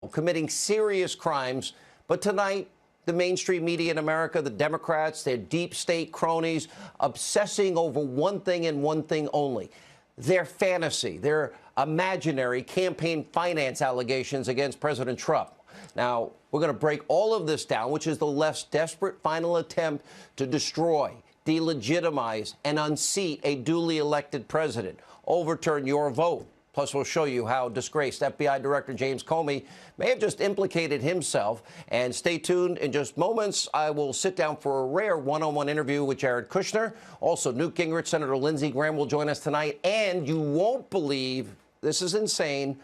committing serious crimes. But tonight, the mainstream media in America, the Democrats, their deep state cronies, obsessing over one thing and one thing only: their fantasy, their imaginary campaign finance allegations against President Trump. Now, we're going to break all of this down, which is the left's desperate final attempt to destroy, delegitimize, and unseat a duly elected president, overturn your vote. Plus, we'll show you how disgraced FBI Director James Comey may have just implicated himself. And stay tuned. In just moments, I will sit down for a rare one-on-one interview with Jared Kushner. Also, Newt Gingrich, Senator Lindsey Graham will join us tonight. And you won't believe, this is insane,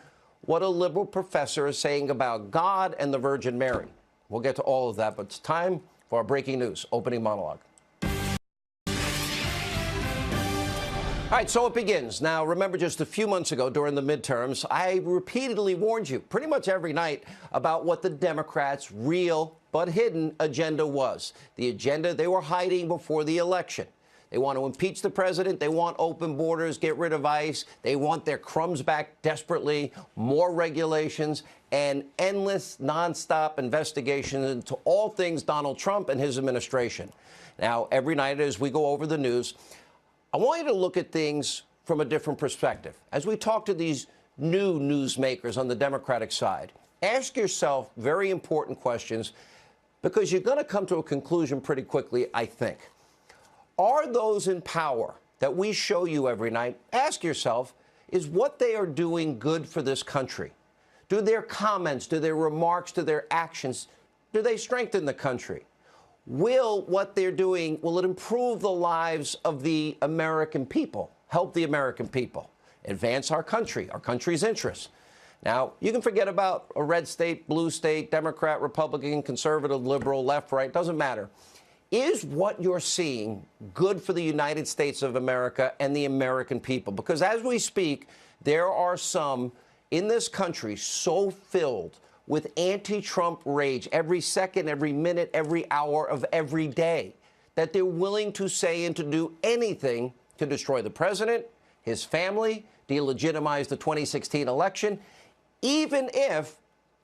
what a liberal professor is saying about God and the Virgin Mary. We'll get to all of that, but it's time for our breaking news opening monologue. All right, so it begins. Now, remember, just a few months ago during the midterms, I repeatedly warned you pretty much every night about what the Democrats' real but hidden agenda was. The agenda they were hiding before the election. They want to impeach the president. They want open borders, get rid of ICE. They want their crumbs back desperately, more regulations, and endless, nonstop investigations into all things Donald Trump and his administration. Now, every night as we go over the news, I want you to look at things from a different perspective. As we talk to these new newsmakers on the Democratic side, ask yourself very important questions, because you're going to come to a conclusion pretty quickly, I think. Are those in power that we show you every night, ask yourself, is what they are doing good for this country? Do their comments, do their remarks, do their actions, do they strengthen the country? Will what they're doing, will it improve the lives of the American people, help the American people, advance our country's interests? Now, you can forget about a red state, blue state, Democrat, Republican, conservative, liberal, left, right, doesn't matter. Is what you're seeing good for the United States of America and the American people? Because as we speak, there are some in this country so filled with anti-Trump rage every second, every minute, every hour of every day, that they're willing to say and to do anything to destroy the president, his family, delegitimize the 2016 election, even if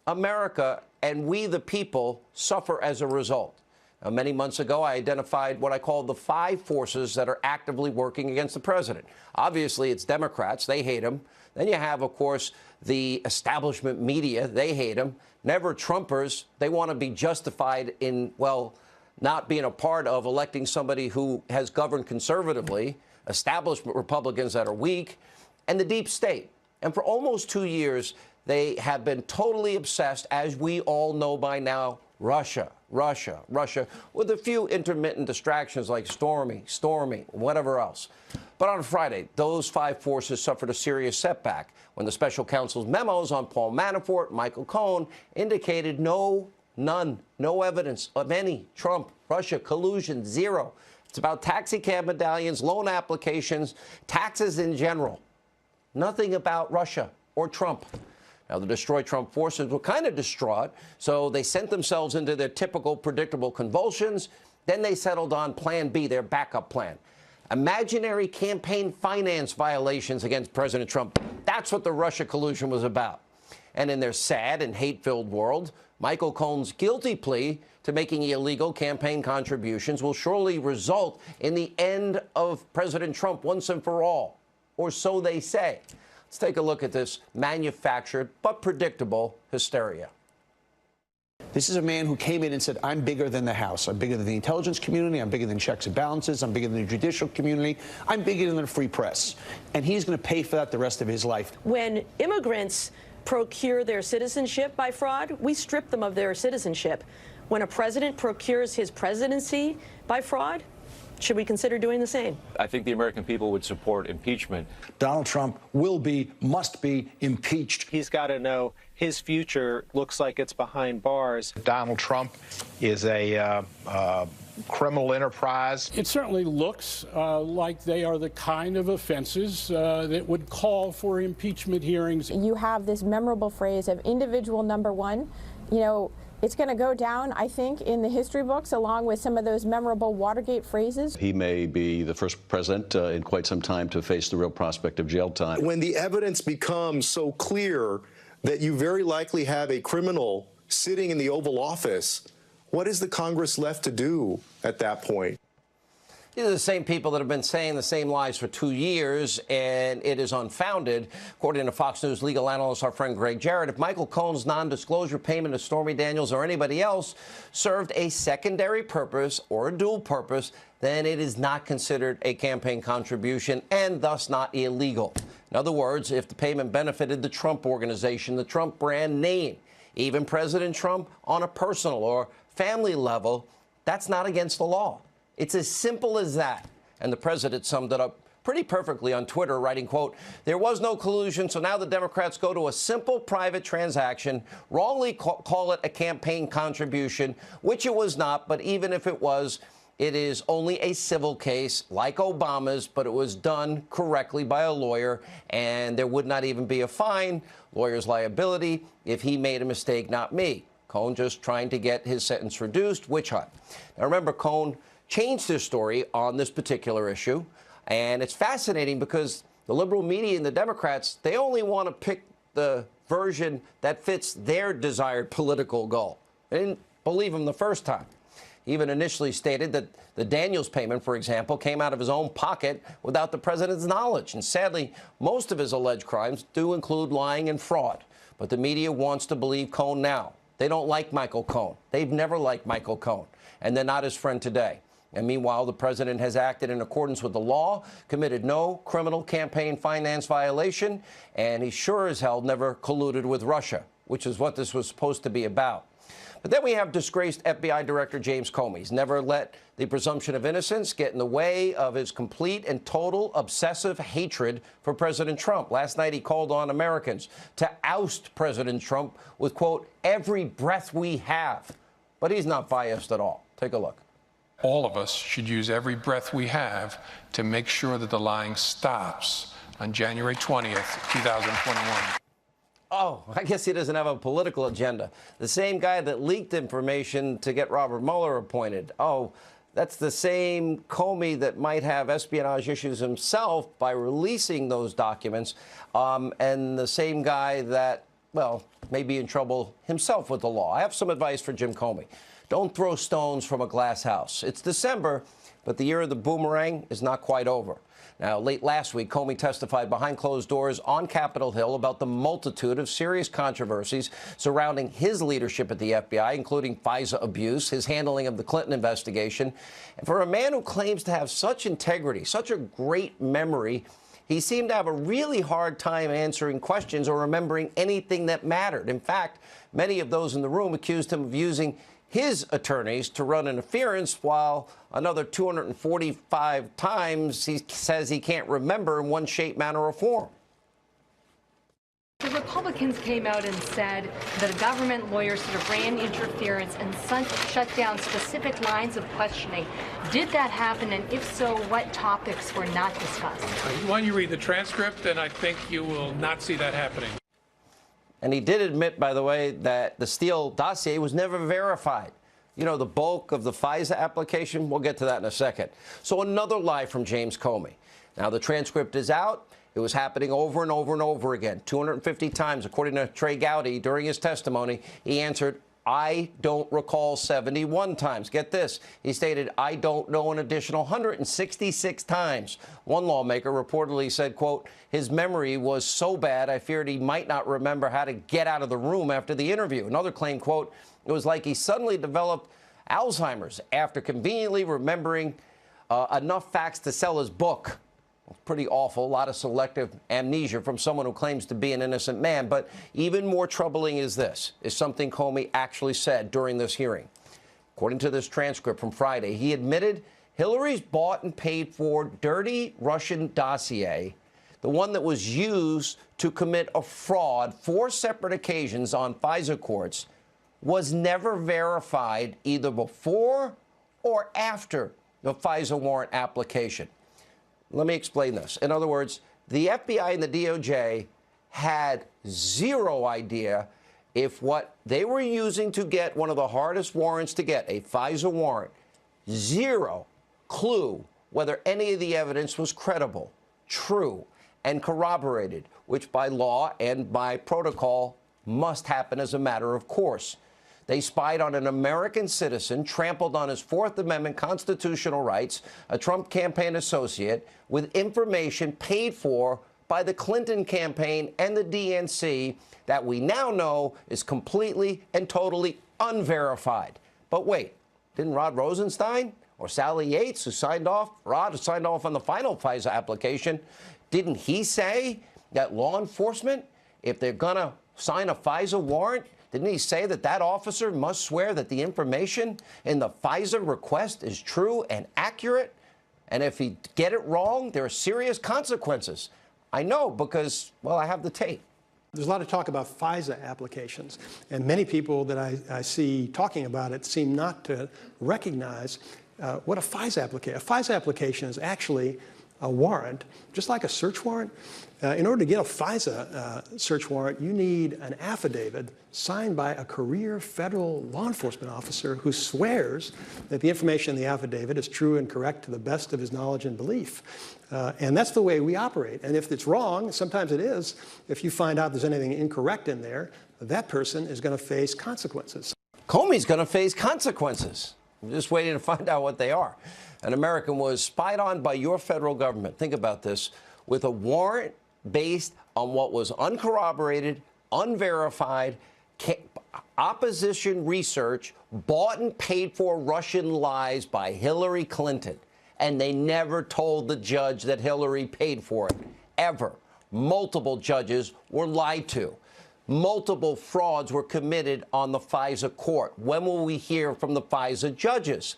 America and we the people suffer as a result. Now, many months ago, I identified what I call the 5 forces that are actively working against the president. Obviously, it's Democrats. They hate him. Then you have, of course, the establishment media. They hate him. Never Trumpers. They want to be justified in, well, not being a part of electing somebody who has governed conservatively, establishment Republicans that are weak, and the deep state. And for almost 2 years, they have been totally obsessed, as we all know by now, Russia, Russia, Russia, with a few intermittent distractions like Stormy, whatever else. But on Friday, those 5 forces suffered a serious setback when the special counsel's memos on Paul Manafort, Michael Cohen, indicated no evidence of any Trump, Russia collusion, zero. It's about taxi cab medallions, loan applications, taxes in general. Nothing about Russia or Trump. Now, the Destroy Trump forces were kind of distraught, so they sent themselves into their typical predictable convulsions. Then they settled on Plan B, their backup plan. Imaginary campaign finance violations against President Trump. That's what the Russia collusion was about. And in their sad and hate-filled world, Michael Cohen's guilty plea to making illegal campaign contributions will surely result in the end of President Trump once and for all, or so they say. Let's take a look at this manufactured but predictable hysteria. This is a man who came in and said, I'm bigger than the House. I'm bigger than the intelligence community. I'm bigger than checks and balances. I'm bigger than the judicial community. I'm bigger than the free press. And he's going to pay for that the rest of his life. When immigrants procure their citizenship by fraud, we strip them of their citizenship. When a president procures his presidency by fraud, should we consider doing the same? I think the American people would support impeachment. Donald Trump must be impeached. He's got to know his future looks like it's behind bars. Donald Trump is a criminal enterprise. It certainly looks like they are the kind of offenses that would call for impeachment hearings. You have this memorable phrase of individual number one. You know, it's going to go down, I think, in the history books, along with some of those memorable Watergate phrases. He may be the first president in quite some time to face the real prospect of jail time. When the evidence becomes so clear that you very likely have a criminal sitting in the Oval Office, what is the Congress left to do at that point? These are the same people that have been saying the same lies for 2 years, and it is unfounded. According to Fox News legal analyst, our friend Greg Jarrett, if Michael Cohen's non-disclosure payment to Stormy Daniels or anybody else served a secondary purpose or a dual purpose, then it is not considered a campaign contribution and thus not illegal. In other words, if the payment benefited the Trump organization, the Trump brand name, even President Trump on a personal or family level, that's not against the law. It's as simple as that. And the president summed it up pretty perfectly on Twitter, writing, quote, "There was no collusion, so now the Democrats go to a simple private transaction, wrongly call it a campaign contribution, which it was not, but even if it was, it is only a civil case like Obama's, but it was done correctly by a lawyer, and there would not even be a fine, lawyer's liability, if he made a mistake, not me." Cohen just trying to get his sentence reduced, witch hunt. Now remember, Cohen changed his story on this particular issue, and it's fascinating because the liberal media and the Democrats, they only want to pick the version that fits their desired political goal. They didn't believe him the first time. He even initially stated that the Daniels payment, for example, came out of his own pocket without the president's knowledge. And sadly, most of his alleged crimes do include lying and fraud. But the media wants to believe Cohen now. They don't like Michael Cohen. They've never liked Michael Cohen, and they're not his friend today. And meanwhile, the president has acted in accordance with the law, committed no criminal campaign finance violation, and he sure as hell never colluded with Russia, which is what this was supposed to be about. But then we have disgraced FBI Director James Comey. He's never let the presumption of innocence get in the way of his complete and total obsessive hatred for President Trump. Last night, he called on Americans to oust President Trump with, quote, "every breath we have." But he's not biased at all. Take a look. All of us should use every breath we have to make sure that the lying stops on January 20th, 2021. Oh, I guess he doesn't have a political agenda. The same guy that leaked information to get Robert Mueller appointed. Oh, that's the same Comey that might have espionage issues himself by releasing those documents, and the same guy that, well, may be in trouble himself with the law. I have some advice for Jim Comey. Don't throw stones from a glass house. It's December, but the year of the boomerang is not quite over. Now, late last week, Comey testified behind closed doors on Capitol Hill about the multitude of serious controversies surrounding his leadership at the FBI, including FISA abuse, his handling of the Clinton investigation. And for a man who claims to have such integrity, such a great memory, he seemed to have a really hard time answering questions or remembering anything that mattered. In fact, many of those in the room accused him of using his attorneys to run interference, while another 245 times he says he can't remember in one shape, manner, or form. The Republicans came out and said that a government lawyer sort of ran interference and shut down specific lines of questioning. Did that happen? And if so, what topics were not discussed? When you read the transcript, then I think you will not see that happening. And he did admit, by the way, that the Steele dossier was never verified. You know, the bulk of the FISA application, we'll get to that in a second. So another lie from James Comey. Now, the transcript is out. It was happening over and over and over again, 250 times. According to Trey Gowdy, during his testimony, he answered, "I don't recall," 71 times. Get this. He stated, "I don't know," an additional 166 times. One lawmaker reportedly said, quote, "His memory was so bad, I feared he might not remember how to get out of the room after the interview." Another claimed, quote, "It was like he suddenly developed Alzheimer's after conveniently remembering enough facts to sell his book." Pretty awful. A lot of selective amnesia from someone who claims to be an innocent man. But even more troubling is this, is something Comey actually said during this hearing. According to this transcript from Friday, he admitted Hillary's bought and paid for dirty Russian dossier, the one that was used to commit a fraud 4 separate occasions on FISA courts, was never verified either before or after the FISA warrant application. Let me explain this. In other words, the FBI and the DOJ had zero idea if what they were using to get one of the hardest warrants to get, a FISA warrant, zero clue whether any of the evidence was credible, true, and corroborated, which by law and by protocol must happen as a matter of course. They spied on an American citizen, trampled on his Fourth Amendment constitutional rights, a Trump campaign associate, with information paid for by the Clinton campaign and the DNC that we now know is completely and totally unverified. But wait, didn't Rod Rosenstein or Sally Yates, who signed off on the final FISA application, didn't he say that law enforcement, if they're going to sign a FISA warrant, didn't he say that that officer must swear that the information in the FISA request is true and accurate? And if he get it wrong, there are serious consequences. I know because, well, I have the tape. There's a lot of talk about FISA applications, and many people that I see talking about it seem not to recognize what a FISA application. A FISA application is actually a warrant, just like a search warrant. In order to get a FISA search warrant, you need an affidavit signed by a career federal law enforcement officer who swears that the information in the affidavit is true and correct to the best of his knowledge and belief. And that's the way we operate. And if it's wrong, sometimes it is, if you find out there's anything incorrect in there, that person is going to face consequences. Comey's going to face consequences. I'm just waiting to find out what they are. An American was spied on by your federal government. Think about this. With a warrant based on what was uncorroborated, unverified, opposition research, bought and paid for Russian lies by Hillary Clinton. And they never told the judge that Hillary paid for it, ever. Multiple judges were lied to. Multiple frauds were committed on the FISA court. When will we hear from the FISA judges?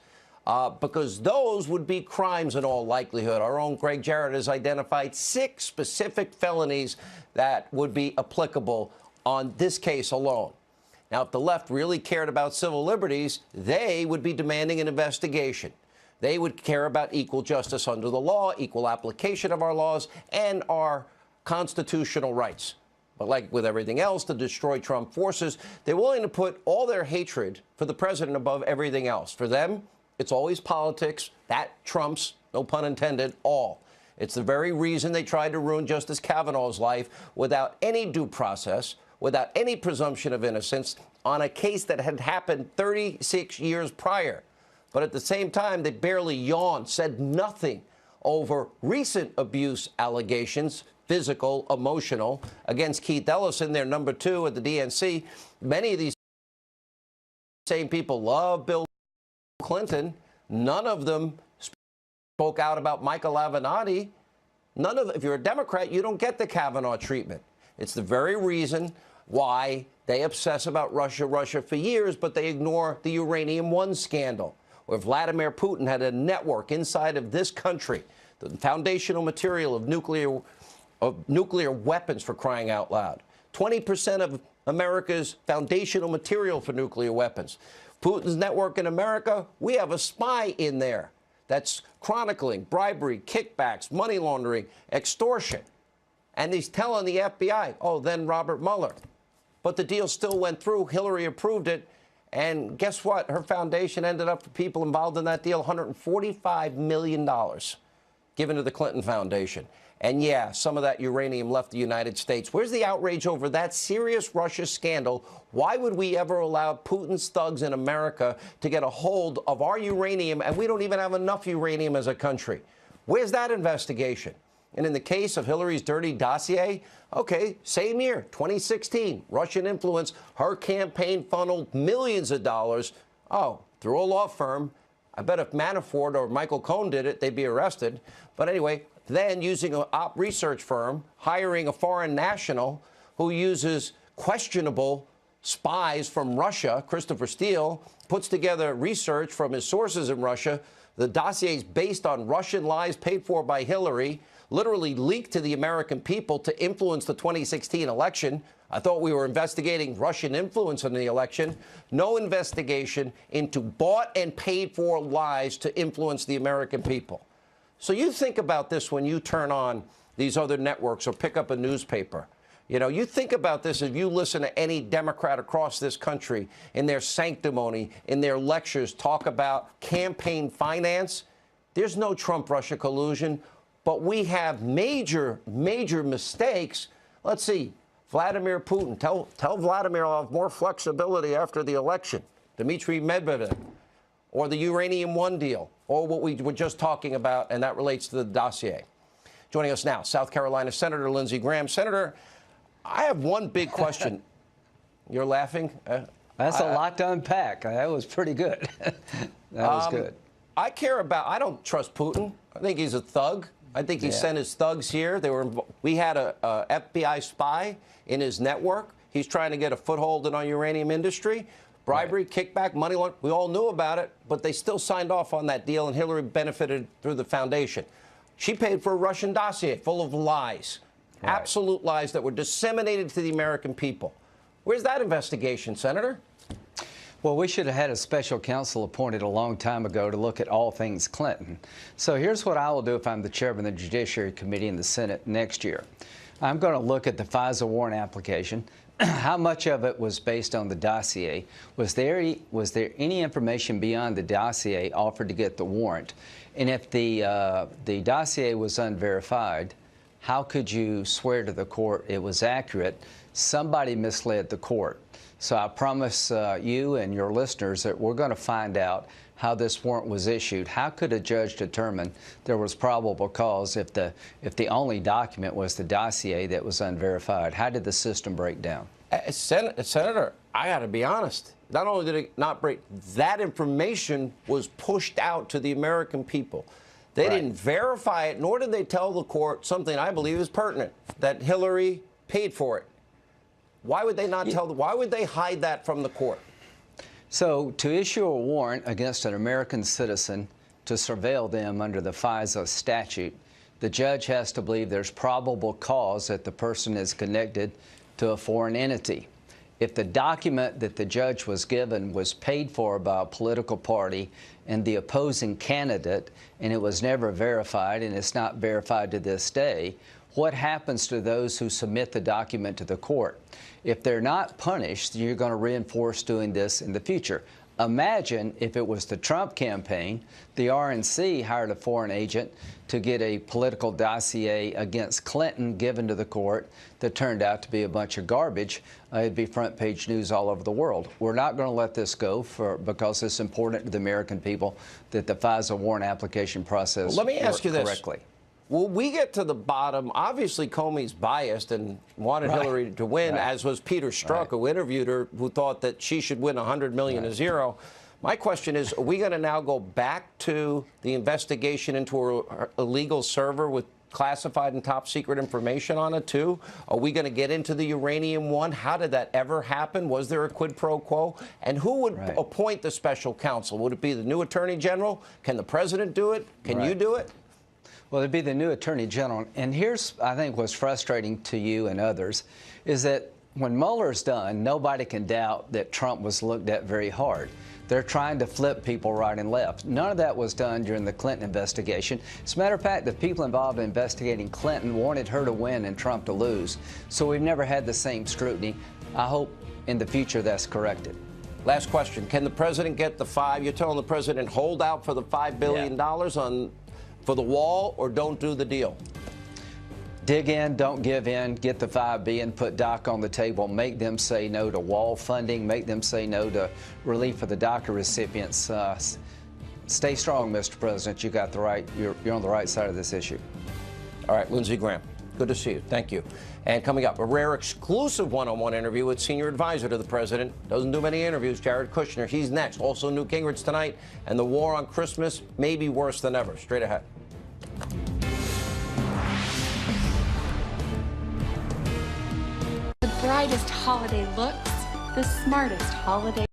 Because those would be crimes in all likelihood. Our own Greg Jarrett has identified 6 specific felonies that would be applicable on this case alone. Now, if the left really cared about civil liberties, they would be demanding an investigation. They would care about equal justice under the law, equal application of our laws, and our constitutional rights. But like with everything else to destroy Trump forces, they're willing to put all their hatred for the president above everything else. For them, it's always politics. That trumps, no pun intended, all. It's the very reason they tried to ruin Justice Kavanaugh's life without any due process, without any presumption of innocence, on a case that had happened 36 years prior. But at the same time, they barely yawned, said nothing over recent abuse allegations, physical, emotional, against Keith Ellison, their number 2 at the DNC. Many of these same people love Bill Clinton. None of them spoke out about Michael Avenatti. If you're a Democrat, you don't get the Kavanaugh treatment. It's the very reason why they obsess about Russia for years, but they ignore the Uranium One scandal, where Vladimir Putin had a network inside of this country, the foundational material of nuclear weapons, for crying out loud. 20% of America's foundational material for nuclear weapons. Putin's network in America, we have a spy in there that's chronicling bribery, kickbacks, money laundering, extortion. And he's telling the FBI, oh, then Robert Mueller. But the deal still went through. Hillary approved it. And guess what? Her foundation ended up, for people involved in that deal, $145 million given to the Clinton Foundation. And yeah, some of that uranium left the United States. Where's the outrage over that serious Russia scandal? Why would we ever allow Putin's thugs in America to get a hold of our uranium, and we don't even have enough uranium as a country? Where's that investigation? And in the case of Hillary's dirty dossier, okay, same year, 2016, Russian influence, her campaign funneled millions of dollars, through a law firm. I bet if Manafort or Michael Cohen did it, they'd be arrested. But anyway, then using an op research firm, hiring a foreign national who uses questionable spies from Russia, Christopher Steele, puts together research from his sources in Russia. The dossier is based on Russian lies paid for by Hillary, literally leaked to the American people to influence the 2016 election. I thought we were investigating Russian influence in the election. No investigation into bought and paid for lies to influence the American people. So you think about this when you turn on these other networks or pick up a newspaper. You know, you think about this if you listen to any Democrat across this country in their sanctimony, in their lectures, talk about campaign finance. There's no Trump-Russia collusion, but we have major mistakes. Let's see, Vladimir Putin. Tell Vladimir I'll have more flexibility after the election. Dmitry Medvedev. Or the Uranium One deal. Or what we were just talking about, and that relates to the dossier. Joining us now, South Carolina Senator Lindsey Graham. Senator, I have one big question. You're laughing? That's a lot to unpack. That was pretty good. That was good. I don't trust Putin. I think he's a thug. I think he sent his thugs here. We had a FBI spy in his network. He's trying to get a foothold in our uranium industry. Bribery, kickback, money laundering. We all knew about it, but they still signed off on that deal, and Hillary benefited through the foundation. She paid for a Russian dossier full of lies, absolute lies that were disseminated to the American people. Where's that investigation, Senator? Well, we should have had a special counsel appointed a long time ago to look at all things Clinton. So here's what I will do if I'm the chairman of the Judiciary Committee in the Senate next year. I'm going to look at the FISA warrant application. How much of it was based on the dossier? Was there any information beyond the dossier offered to get the warrant? And if the dossier was unverified, how could you swear to the court it was accurate? Somebody misled the court. So I promise you and your listeners that we're going to find out how this warrant was issued. How could a judge determine there was probable cause if the only document was the dossier that was unverified? How did the system break down? Senator, I got to be honest. Not only did it not break, that information was pushed out to the American people. They didn't verify it, nor did they tell the court something I believe is pertinent, that Hillary paid for it. Why would they not why would they hide that from the court? So to issue a warrant against an American citizen to surveil them under the FISA statute, the judge has to believe there's probable cause that the person is connected to a foreign entity. If the document that the judge was given was paid for by a political party and the opposing candidate, and it was never verified, and it's not verified to this day, what happens to those who submit the document to the court? If they're not punished, you're going to reinforce doing this in the future. Imagine if it was the Trump campaign, the RNC hired a foreign agent to get a political dossier against Clinton given to the court that turned out to be a bunch of garbage. It'd be front page news all over the world. We're not going to let this go because it's important to the American people that the FISA warrant application process Let me ask you this. correctly. Will we get to the bottom? Obviously, Comey's biased and wanted Hillary to win, as was Peter Strzok, who interviewed her, who thought that she should win $100 million to zero. My question is, are we going to now go back to the investigation into her illegal server with classified and top secret information on it, too? Are we going to get into the Uranium One? How did that ever happen? Was there a quid pro quo? And who would appoint the special counsel? Would it be the new attorney general? Can the president do it? Can you do it? Well, it'd be the new attorney general. And here's, I think, what's frustrating to you and others is that when Mueller's done, nobody can doubt that Trump was looked at very hard. They're trying to flip people right and left. None of that was done during the Clinton investigation. As a matter of fact, the people involved in investigating Clinton wanted her to win and Trump to lose. So we've never had the same scrutiny. I hope in the future that's corrected. Last question. Can the president get the you're telling the president hold out for the $5 billion for the wall, or don't do the deal? Dig in, don't give in, get the $5 billion, put DOC on the table, make them say no to wall funding, make them say no to relief for the DACA recipients. Stay strong, Mr. President. You got you're on the right side of this issue. All right, Lindsey Graham, good to see you. Thank you. And coming up, a rare exclusive one-on-one interview with senior advisor to the president. Doesn't do many interviews, Jared Kushner. He's next. Also, Newt Gingrich tonight. And the war on Christmas may be worse than ever. Straight ahead. The brightest holiday looks, the smartest holiday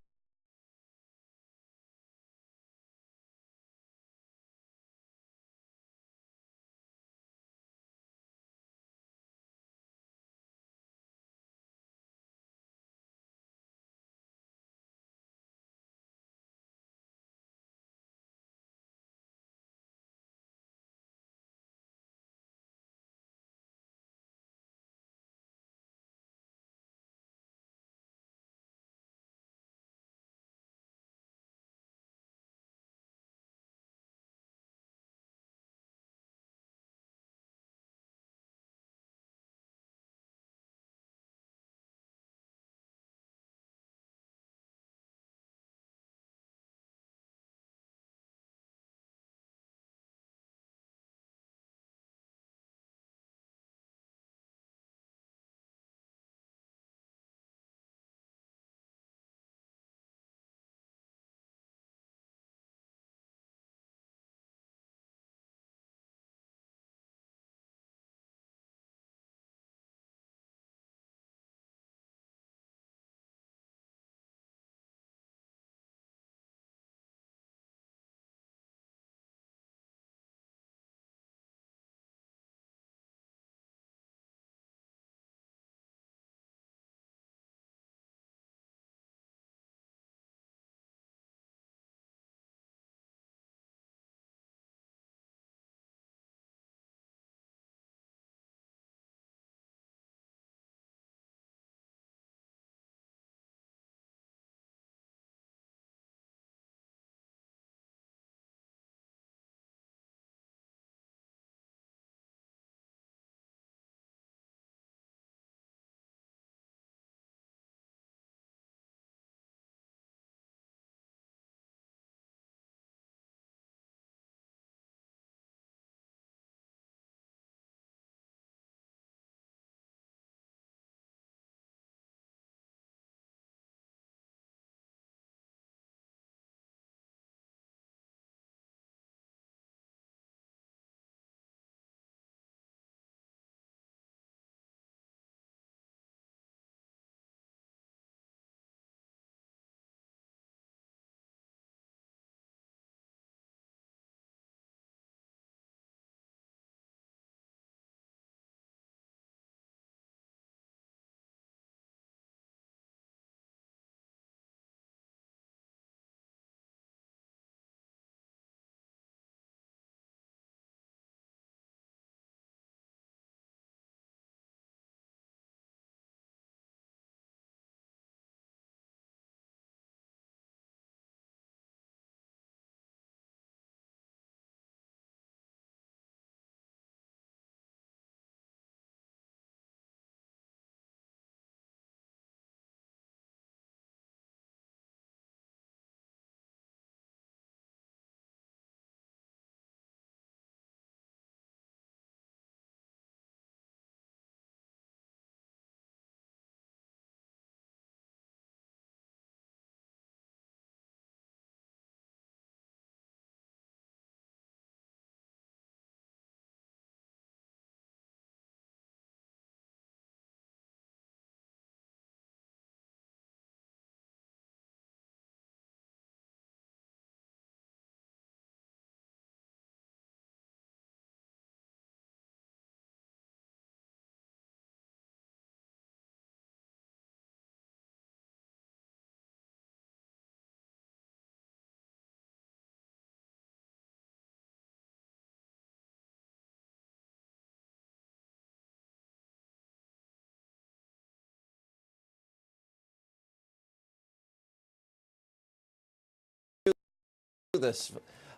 this.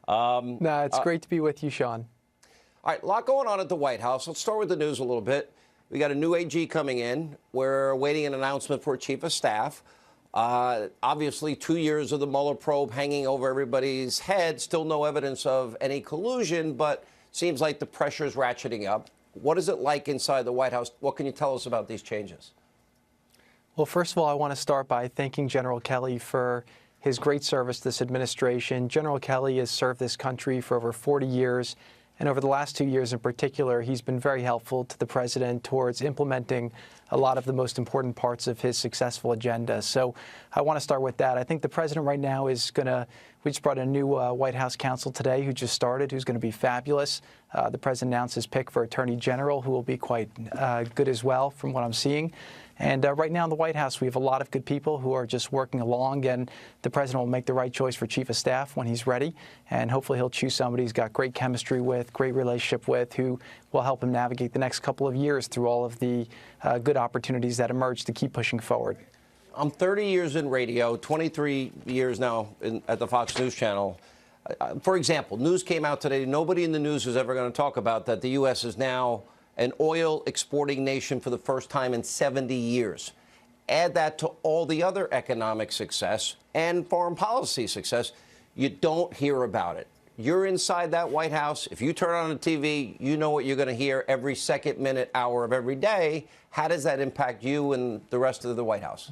No, it's great to be with you, Sean. All right, a lot going on at the White House. Let's start with the news a little bit. We got a new AG coming in. We're awaiting an announcement for a chief of staff. Obviously, 2 years of the Mueller probe hanging over everybody's head. Still no evidence of any collusion, but seems like the pressure is ratcheting up. What is it like inside the White House? What can you tell us about these changes? Well, first of all, I want to start by thanking General Kelly for his great service to this administration. General Kelly has served this country for over 40 years. And over the last 2 years in particular, he's been very helpful to the president towards implementing a lot of the most important parts of his successful agenda. So I want to start with that. I think the president right now is going to, we just brought a new White House counsel today who just started, who's going to be fabulous. The president announced his pick for Attorney General, who will be quite good as well from what I'm seeing. And right now in the White House, we have a lot of good people who are just working along, and the president will make the right choice for chief of staff when he's ready. And hopefully he'll choose somebody he's got great chemistry with, great relationship with, who will help him navigate the next couple of years through all of the good opportunities that emerge to keep pushing forward. I'm 30 years in radio, 23 years now at the Fox News Channel. For example, news came out today. Nobody in the news is ever going to talk about that the U.S. is now an oil exporting nation for the first time in 70 years. Add that to all the other economic success and foreign policy success, you don't hear about it. You're inside that White House. If you turn on the TV, you know what you're going to hear every second, minute, hour of every day. How does that impact you and the rest of the White House?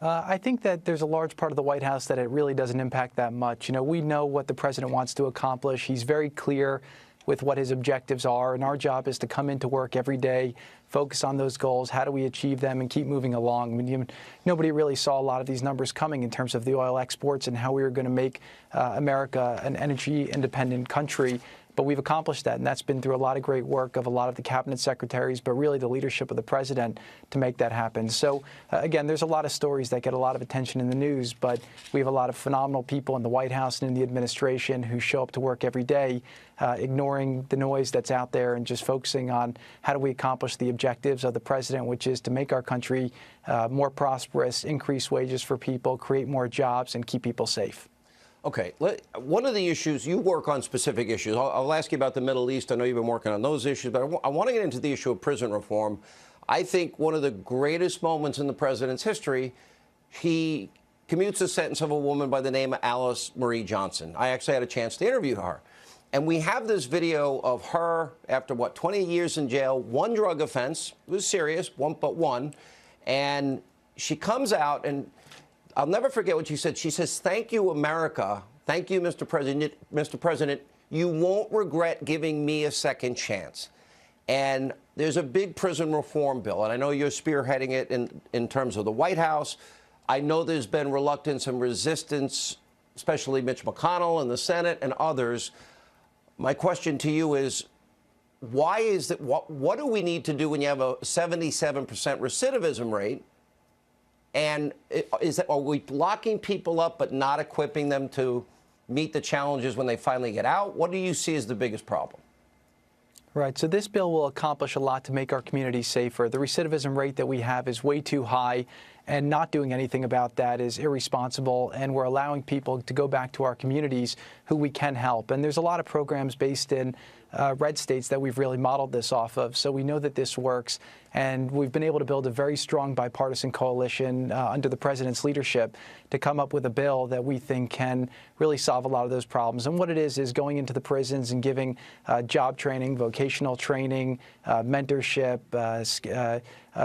I think that there's a large part of the White House that it really doesn't impact that much. You know, we know what the president wants to accomplish. He's very clear with what his objectives are, and our job is to come into work every day, focus on those goals, how do we achieve them, and keep moving along. I mean, nobody really saw a lot of these numbers coming in terms of the oil exports and how we were going to make America an energy-independent country. But we've accomplished that, and that's been through a lot of great work of a lot of the cabinet secretaries, but really the leadership of the president to make that happen. So, again, there's a lot of stories that get a lot of attention in the news, but we have a lot of phenomenal people in the White House and in the administration who show up to work every day, ignoring the noise that's out there and just focusing on how do we accomplish the objectives of the president, which is to make our country more prosperous, increase wages for people, create more jobs, and keep people safe. Okay, one of the issues, you work on specific issues. I'll ask you about the Middle East. I know you've been working on those issues, but I want to get into the issue of prison reform. I think one of the greatest moments in the president's history, he commutes the sentence of a woman by the name of Alice Marie Johnson. I actually had a chance to interview her. And we have this video of her after, 20 years in jail, one drug offense. It was serious, but one. And she comes out, and I'll never forget what she said. She says, "Thank you, America. Thank you, Mr. President. Mr. President, you won't regret giving me a second chance." And there's a big prison reform bill, and I know you're spearheading it in terms of the White House. I know there's been reluctance and resistance, especially Mitch McConnell in the Senate and others. My question to you is, why is that? What do we need to do when you have a 77% recidivism rate? And are we locking people up but not equipping them to meet the challenges when they finally get out? What do you see as the biggest problem? Right. So this bill will accomplish a lot to make our communities safer. The recidivism rate that we have is way too high, and not doing anything about that is irresponsible, and we're allowing people to go back to our communities who we can help. And there's a lot of programs based in red states that we've really modeled this off of. So we know that this works, and we've been able to build a very strong bipartisan coalition under the president's leadership to come up with a bill that we think can really solve a lot of those problems. And what it is going into the prisons and giving job training, vocational training, mentorship,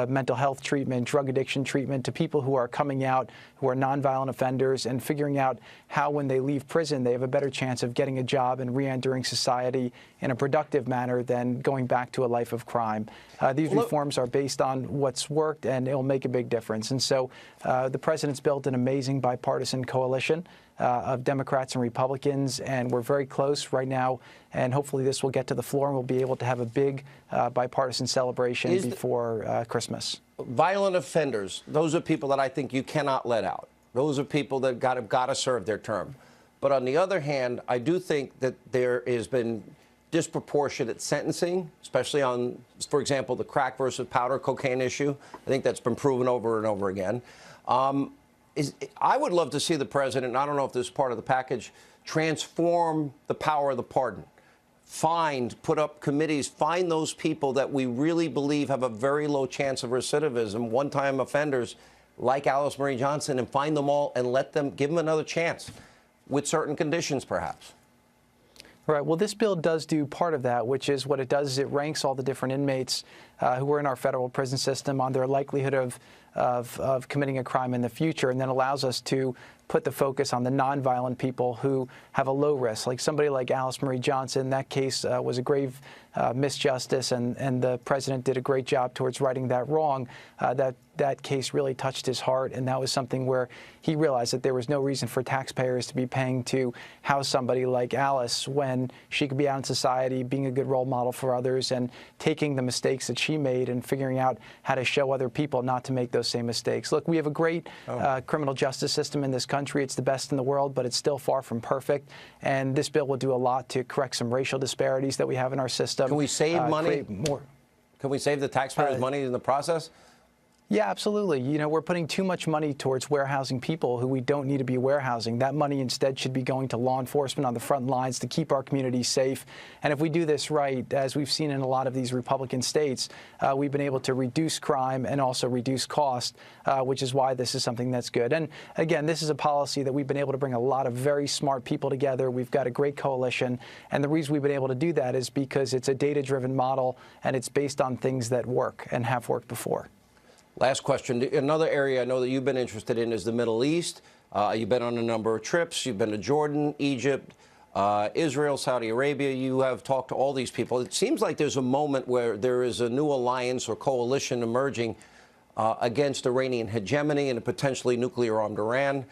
mental health treatment, drug addiction treatment to people who are coming out, who are nonviolent offenders, and figuring out how, when they leave prison, they have a better chance of getting a job and re-entering society in a productive manner than going back to a life of crime. These reforms are based on what's worked, and it will make a big difference. And so the president's built an amazing bipartisan coalition of Democrats and Republicans, and we're very close right now, and hopefully this will get to the floor and we'll be able to have a big bipartisan celebration before Christmas. Violent offenders, those are people that I think you cannot let out. Those are people that have got to serve their term. But on the other hand, I do think that there has been disproportionate sentencing, especially on, for example, the crack versus powder cocaine issue. I think that's been proven over and over again. I would love to see the president, and I don't know if this is part of the package, transform the power of the pardon. Put up committees, find those people that we really believe have a very low chance of recidivism, one-time offenders like Alice Marie Johnson, and find them all and give them another chance with certain conditions, perhaps. Right. Well, this bill does do part of that, which is what it does is it ranks all the different inmates who are in our federal prison system on their likelihood of committing a crime in the future, and then allows us to put the focus on the nonviolent people who have a low risk, like somebody like Alice Marie Johnson. That case was a grave misjustice, and the president did a great job towards righting that wrong. That case really touched his heart, and that was something where he realized that there was no reason for taxpayers to be paying to house somebody like Alice when she could be out in society, being a good role model for others, and taking the mistakes that she made and figuring out how to show other people not to make those same mistakes. Look, we have a great criminal justice system in this country. It's the best in the world, but it's still far from perfect. And this bill will do a lot to correct some racial disparities that we have in our system. Can we save money? More. Can we save the taxpayers' money in the process? Yeah, absolutely. You know, we're putting too much money towards warehousing people who we don't need to be warehousing. That money instead should be going to law enforcement on the front lines to keep our communities safe. And if we do this right, as we've seen in a lot of these Republican states, we've been able to reduce crime and also reduce cost, which is why this is something that's good. And again, this is a policy that we've been able to bring a lot of very smart people together. We've got a great coalition. And the reason we've been able to do that is because it's a data-driven model, and it's based on things that work and have worked before. Last question. Another area I know that you've been interested in is the Middle East. You've been on a number of trips. You've been to Jordan, Egypt, Israel, Saudi Arabia. You have talked to all these people. It seems like there's a moment where there is a new alliance or coalition emerging against Iranian hegemony and a potentially nuclear-armed Iran.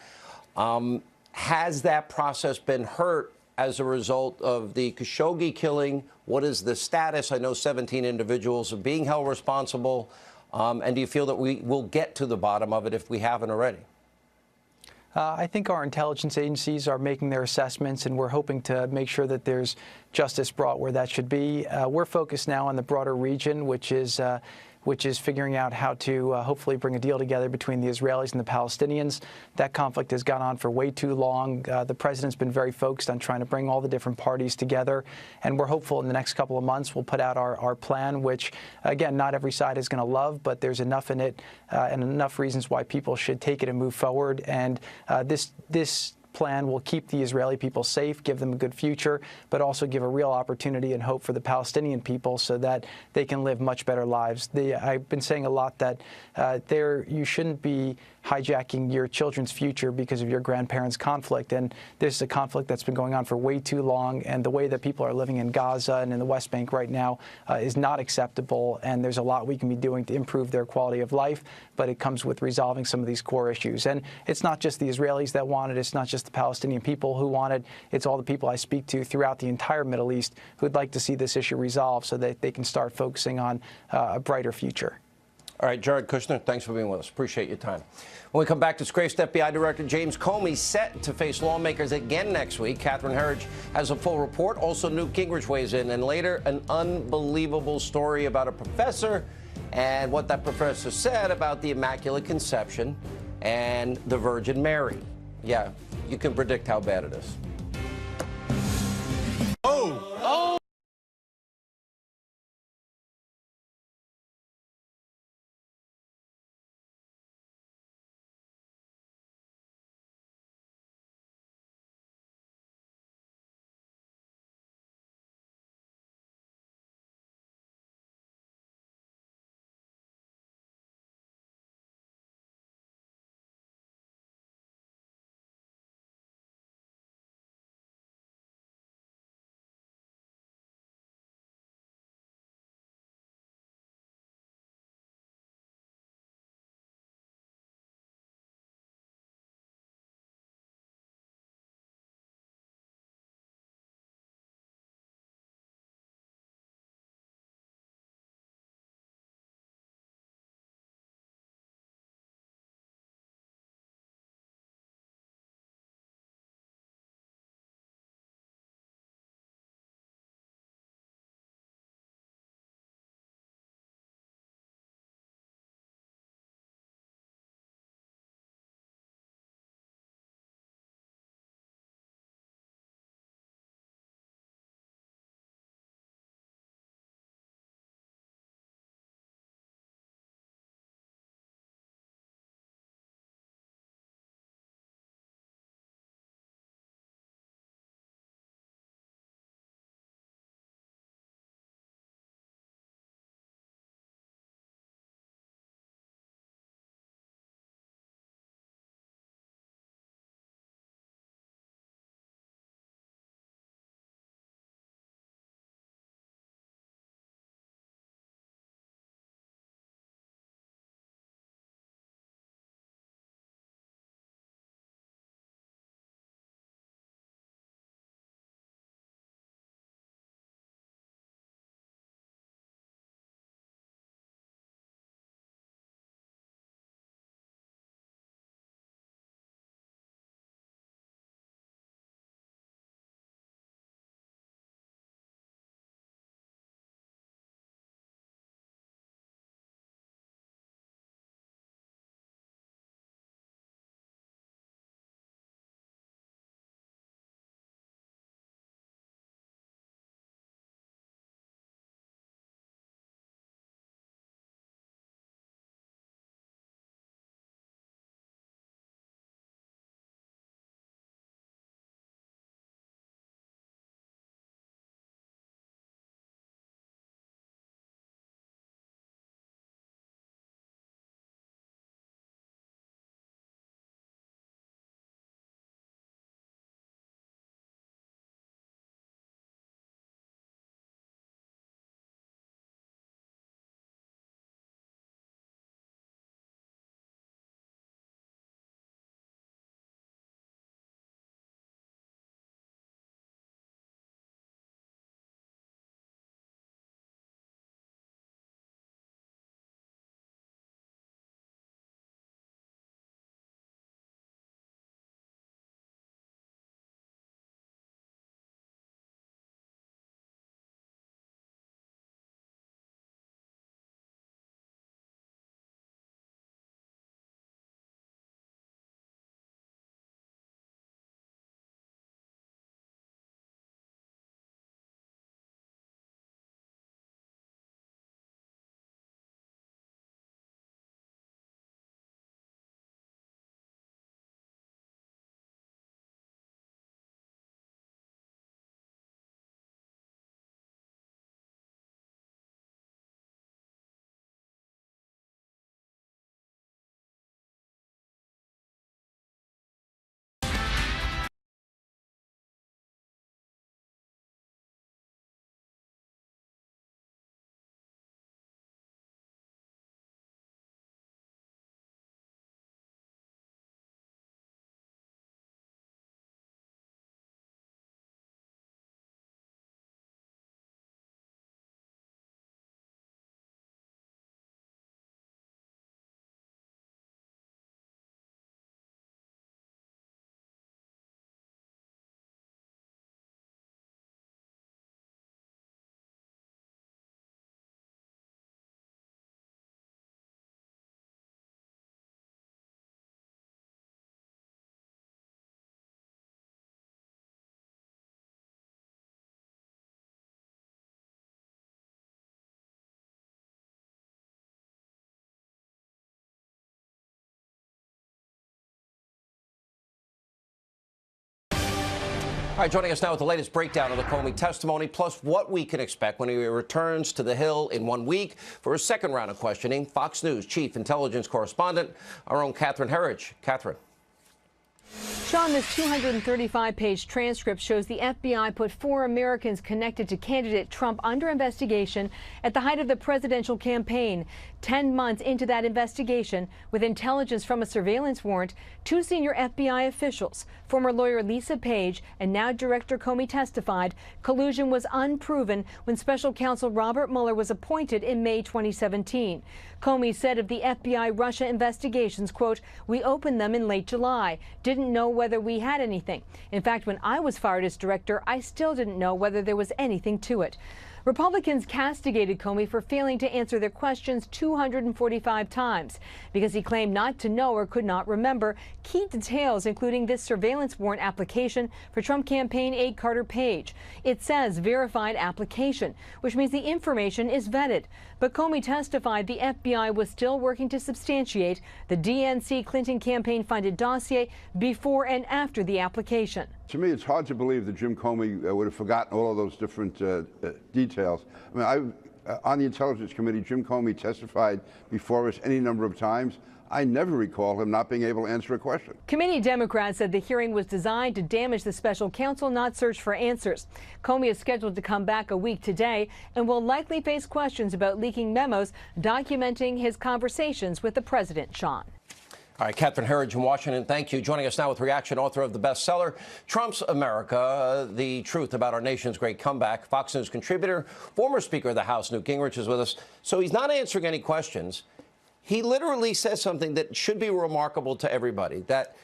Has that process been hurt as a result of the Khashoggi killing? What is the status? I know 17 individuals are being held responsible. And do you feel that we will get to the bottom of it if we haven't already? I think our intelligence agencies are making their assessments, and we're hoping to make sure that there's justice brought where that should be. We're focused now on the broader region, which is figuring out how to hopefully bring a deal together between the Israelis and the Palestinians. That conflict has gone on for way too long. The president's been very focused on trying to bring all the different parties together, and we're hopeful in the next couple of months we'll put out our plan, which, again, not every side is going to love, but there's enough in it and enough reasons why people should take it and move forward. And this plan will keep the Israeli people safe, give them a good future, but also give a real opportunity and hope for the Palestinian people so that they can live much better lives. I've been saying a lot that you shouldn't be hijacking your children's future because of your grandparents' conflict. And this is a conflict that's been going on for way too long, and the way that people are living in Gaza and in the West Bank right now is not acceptable, and there's a lot we can be doing to improve their quality of life, but it comes with resolving some of these core issues. And it's not just the Israelis that want it, it's not just the Palestinian people who want it, it's all the people I speak to throughout the entire Middle East who'd like to see this issue resolved so that they can start focusing on a brighter future. All right, Jared Kushner, thanks for being with us. Appreciate your time. When we come back, disgraced FBI Director James Comey set to face lawmakers again next week. Catherine Herridge has a full report. Also, Newt Gingrich weighs in. And later, an unbelievable story about a professor and what that professor said about the Immaculate Conception and the Virgin Mary. Yeah, you can predict how bad it is. All right, joining us now with the latest breakdown of the Comey testimony, plus what we can expect when he returns to the Hill in 1 week for his second round of questioning. Fox News Chief Intelligence Correspondent, our own Catherine Herridge. Catherine. Sean, this 235-page transcript shows the FBI put 4 Americans connected to candidate Trump under investigation at the height of the presidential campaign. 10 months into that investigation, with intelligence from a surveillance warrant, 2 senior FBI officials, former lawyer Lisa Page and now Director Comey, testified collusion was unproven when special counsel Robert Mueller was appointed in May 2017. Comey said of the FBI Russia investigations, quote, "We opened them in late July, didn't know whether we had anything. In fact, when I was fired as director, I still didn't know whether there was anything to it." Republicans castigated Comey for failing to answer their questions 245 times because he claimed not to know or could not remember key details, including this surveillance warrant application for Trump campaign aide Carter Page. It says verified application, which means the information is vetted. But Comey testified the FBI was still working to substantiate the DNC Clinton campaign-funded dossier before and after the application. To me, it's hard to believe that Jim Comey would have forgotten all of those different details. I mean, on the Intelligence Committee, Jim Comey testified before us any number of times. I never recall him not being able to answer a question. Committee Democrats said the hearing was designed to damage the special counsel, not search for answers. Comey is scheduled to come back a week today and will likely face questions about leaking memos documenting his conversations with the president. Sean. All right, Catherine Herridge in Washington, thank you. Joining us now with reaction, author of the bestseller, Trump's America, The Truth About Our Nation's Great Comeback, Fox News contributor, former Speaker of the House, Newt Gingrich, is with us. So he's not answering any questions. He literally says something that should be remarkable to everybody, that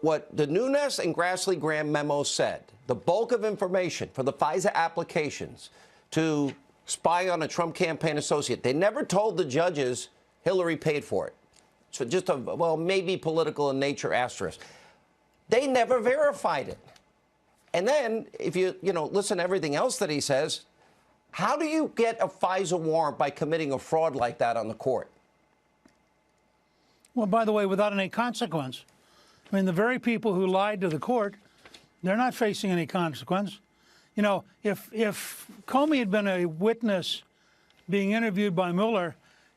what the Nunes and Grassley-Graham memo said, the bulk of information for the FISA applications to spy on a Trump campaign associate, they never told the judges Hillary paid for it. So just a, well, maybe political in nature asterisk. They never verified it. And then if you listen to everything else that he says, how do you get a FISA warrant by committing a fraud like that on the court? Well, by the way, without any consequence. I mean, the very people who lied to the court, they're not facing any consequence. You know, if Comey had been a witness being interviewed by Mueller,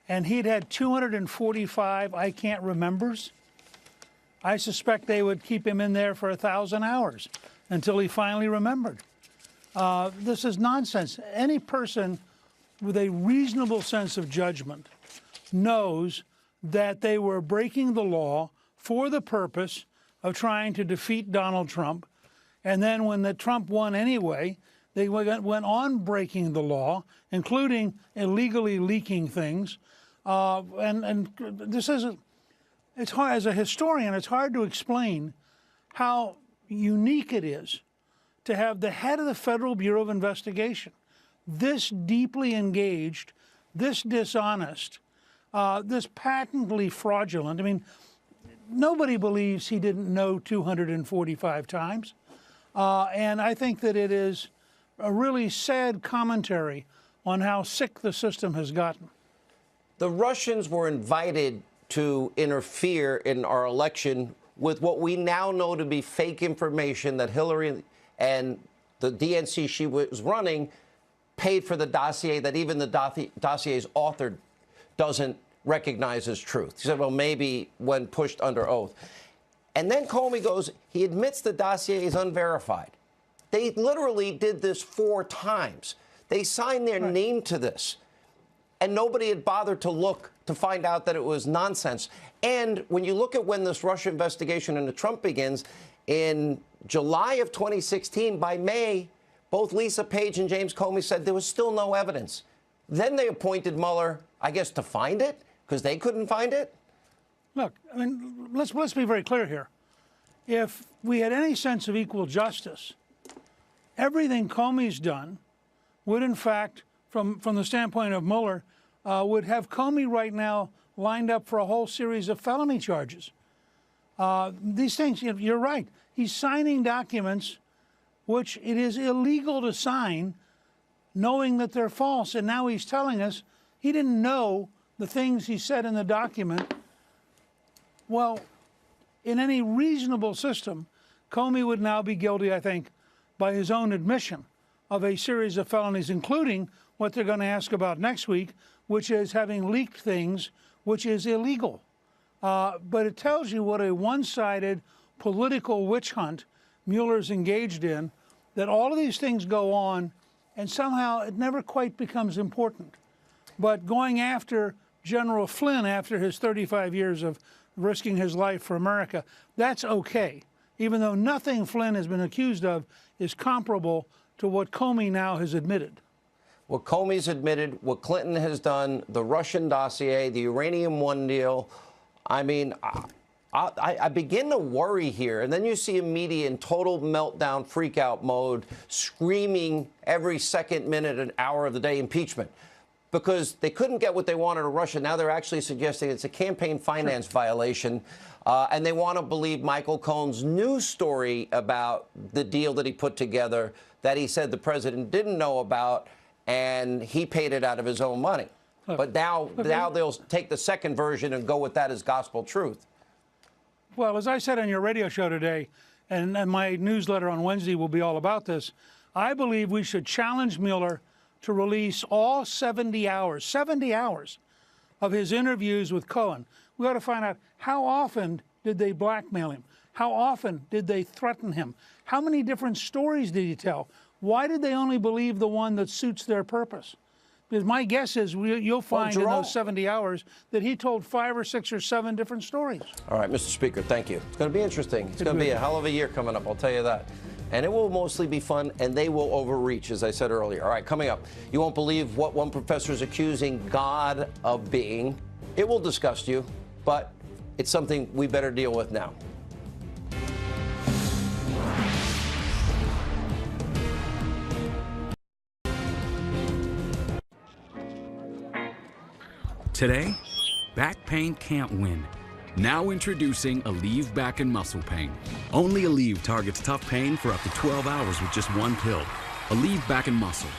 and he'd had 245 I can't remembers, I suspect they would keep him in there for 1,000 hours until he finally remembered. This is nonsense. Any person with a reasonable sense of judgment knows that they were breaking the law for the purpose of trying to defeat Donald Trump. And then when Trump won anyway, they went on breaking the law, including illegally leaking things. And this isn't, it's hard, as a historian, it's hard to explain how unique it is to have the head of the Federal Bureau of Investigation this deeply engaged, this dishonest, this patently fraudulent. I mean, nobody believes he didn't know 245 times. And I think that it is a really sad commentary on how sick the system has gotten. The Russians were invited to interfere in our election with what we now know to be fake information that Hillary and the DNC she was running paid for the dossier that even the dossier's author doesn't recognize as truth. He said, well, maybe when pushed under oath. And then Comey goes, he admits the dossier is unverified. They literally did this 4 times. They signed their name to this. And nobody had bothered to look to find out that it was nonsense. And when you look at when this Russia investigation into Trump begins, in July of 2016, by May, both Lisa Page and James Comey said there was still no evidence. Then they appointed Mueller, I guess, to find it, because they couldn't find it. Look, I mean, let's be very clear here. If we had any sense of equal justice, everything Comey's done would, in fact, from the standpoint of Mueller, would have Comey right now lined up for a whole series of felony charges. These things, you're right. He's signing documents which it is illegal to sign, knowing that they're false. And now he's telling us he didn't know the things he said in the document. Well, in any reasonable system, Comey would now be guilty, I think, by his own admission of a series of felonies, including what they're going to ask about next week, which is having leaked things, which is illegal. But it tells you what a one-sided political witch hunt Mueller's engaged in, that all of these things go on, and somehow it never quite becomes important. But going after General Flynn after his 35 years of risking his life for America, that's okay, even though nothing Flynn has been accused of is comparable to what Comey now has admitted. What Comey's admitted, what Clinton has done, the Russian dossier, the Uranium One deal. I mean, I begin to worry here. And then you see a media in total meltdown, freak-out mode, screaming every second, minute, and hour of the day impeachment. Because they couldn't get what they wanted in Russia. Now they're actually suggesting it's a campaign finance violation. And they want to believe Michael Cohen's news story about the deal that he put together that he said the president didn't know about, and he paid it out of his own money. But now they'll take the second version and go with that as gospel truth. Well, as I said on your radio show today, and my newsletter on Wednesday will be all about this, I believe we should challenge Mueller to release all 70 hours of his interviews with Cohen. We ought to find out how often did they blackmail him? How often did they threaten him? How many different stories did he tell? Why did they only believe the one that suits their purpose? Because my guess is you'll find in those 70 hours that he told 5 or 6 or 7 different stories. All right, Mr. Speaker, thank you. It's going to be interesting. It's going to be a hell of a year coming up, I'll tell you that. And it will mostly be fun, and they will overreach, as I said earlier. All right, coming up, you won't believe what one professor is accusing God of being. It will disgust you, but it's something we better deal with now. Today, back pain can't win. Now introducing Aleve Back and Muscle Pain. Only Aleve targets tough pain for up to 12 hours with just one pill. Aleve Back and Muscle.